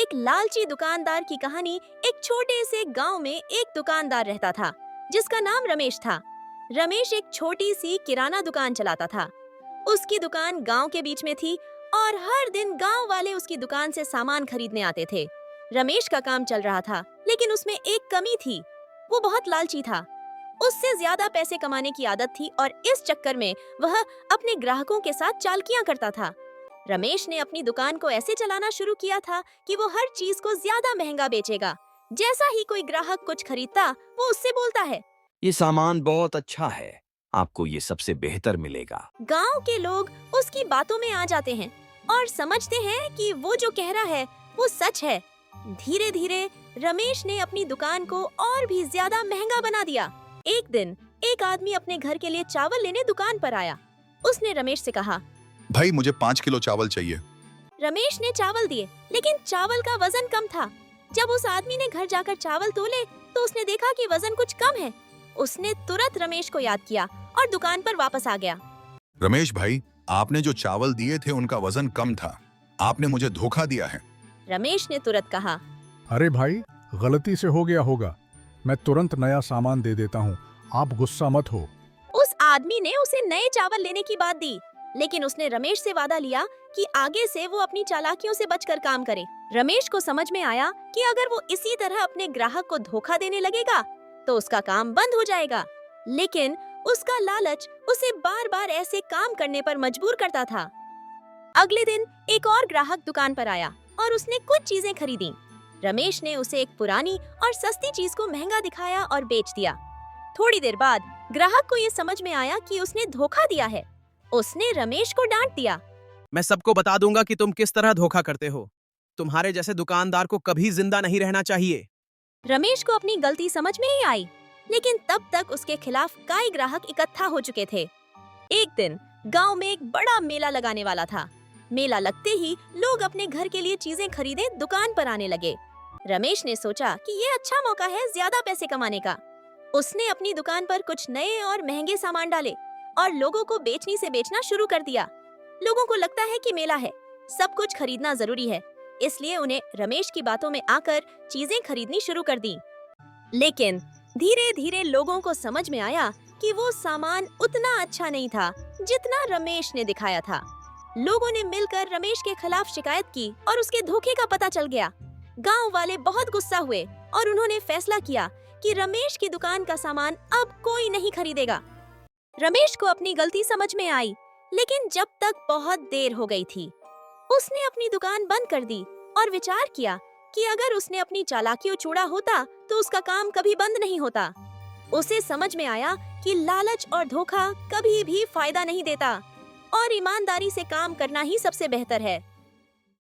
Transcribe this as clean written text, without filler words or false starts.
एक लालची दुकानदार की कहानी। एक छोटे से गांव में एक दुकानदार रहता था जिसका नाम रमेश था। रमेश एक छोटी सी किराना दुकान चलाता था। उसकी दुकान गांव के बीच में थी और हर दिन गांव वाले उसकी दुकान से सामान खरीदने आते थे। रमेश का काम चल रहा था, लेकिन उसमें एक कमी थी। वो बहुत लालची था। उससे ज्यादा पैसे कमाने की आदत थी और इस चक्कर में वह अपने ग्राहकों के साथ चालाकियां करता था। रमेश ने अपनी दुकान को ऐसे चलाना शुरू किया था कि वो हर चीज को ज्यादा महंगा बेचेगा। जैसा ही कोई ग्राहक कुछ खरीदता, वो उससे बोलता है, ये सामान बहुत अच्छा है, आपको ये सबसे बेहतर मिलेगा। गांव के लोग उसकी बातों में आ जाते हैं और समझते हैं कि वो जो कह रहा है वो सच है। धीरे धीरे रमेश ने अपनी दुकान को और भी ज्यादा महंगा बना दिया। एक दिन एक आदमी अपने घर के लिए चावल लेने दुकान पर आया। उसने रमेश से कहा, भाई मुझे 5 किलो चावल चाहिए। रमेश ने चावल दिए, लेकिन चावल का वजन कम था। जब उस आदमी ने घर जाकर चावल तोले तो उसने देखा कि वजन कुछ कम है। उसने तुरंत रमेश को याद किया और दुकान पर वापस आ गया। रमेश भाई, आपने जो चावल दिए थे उनका वजन कम था, आपने मुझे धोखा दिया है। रमेश ने तुरंत कहा, अरे भाई, गलती से हो गया होगा, मैं तुरंत नया सामान दे देता हूँ, आप गुस्सा मत हो। उस आदमी ने उसे नए चावल लेने की बात दी, लेकिन उसने रमेश से वादा लिया कि आगे से वो अपनी चालाकियों से बचकर काम करे। रमेश को समझ में आया कि अगर वो इसी तरह अपने ग्राहक को धोखा देने लगेगा तो उसका काम बंद हो जाएगा। लेकिन उसका लालच उसे बार बार ऐसे काम करने पर मजबूर करता था। अगले दिन एक और ग्राहक दुकान पर आया और उसने कुछ चीजें खरीदी। रमेश ने उसे एक पुरानी और सस्ती चीज को महंगा दिखाया और बेच दिया। थोड़ी देर बाद ग्राहक को ये समझ में आया कि उसने धोखा दिया है। उसने रमेश को डांट दिया, मैं सबको बता दूंगा कि तुम किस तरह धोखा करते हो। तुम्हारे जैसे दुकानदार को कभी जिंदा नहीं रहना चाहिए। रमेश को अपनी गलती समझ में ही आई, लेकिन तब तक उसके खिलाफ कई ग्राहक इकट्ठा हो चुके थे। एक दिन गांव में एक बड़ा मेला लगाने वाला था। मेला लगते ही लोग अपने घर के लिए चीजें खरीदे दुकान पर आने लगे। रमेश ने सोचा कि ये अच्छा मौका है ज्यादा पैसे कमाने का। उसने अपनी दुकान पर कुछ नए और महंगे सामान डाले और लोगों को बेचनी से बेचना शुरू कर दिया। लोगों को लगता है कि मेला है, सब कुछ खरीदना जरूरी है, इसलिए उन्हें रमेश की बातों में आकर चीजें खरीदनी शुरू कर दी। लेकिन धीरे धीरे लोगों को समझ में आया कि वो सामान उतना अच्छा नहीं था जितना रमेश ने दिखाया था। लोगों ने मिलकर रमेश के खिलाफ शिकायत की और उसके धोखे का पता चल गया। गांव वाले बहुत गुस्सा हुए और उन्होंने फैसला किया कि रमेश की दुकान का सामान अब कोई नहीं खरीदेगा। रमेश को अपनी गलती समझ में आई, लेकिन जब तक बहुत देर हो गई थी। उसने अपनी दुकान बंद कर दी और विचार किया कि अगर उसने अपनी चालाकियों छोड़ा होता तो उसका काम कभी बंद नहीं होता। उसे समझ में आया कि लालच और धोखा कभी भी फायदा नहीं देता और ईमानदारी से काम करना ही सबसे बेहतर है।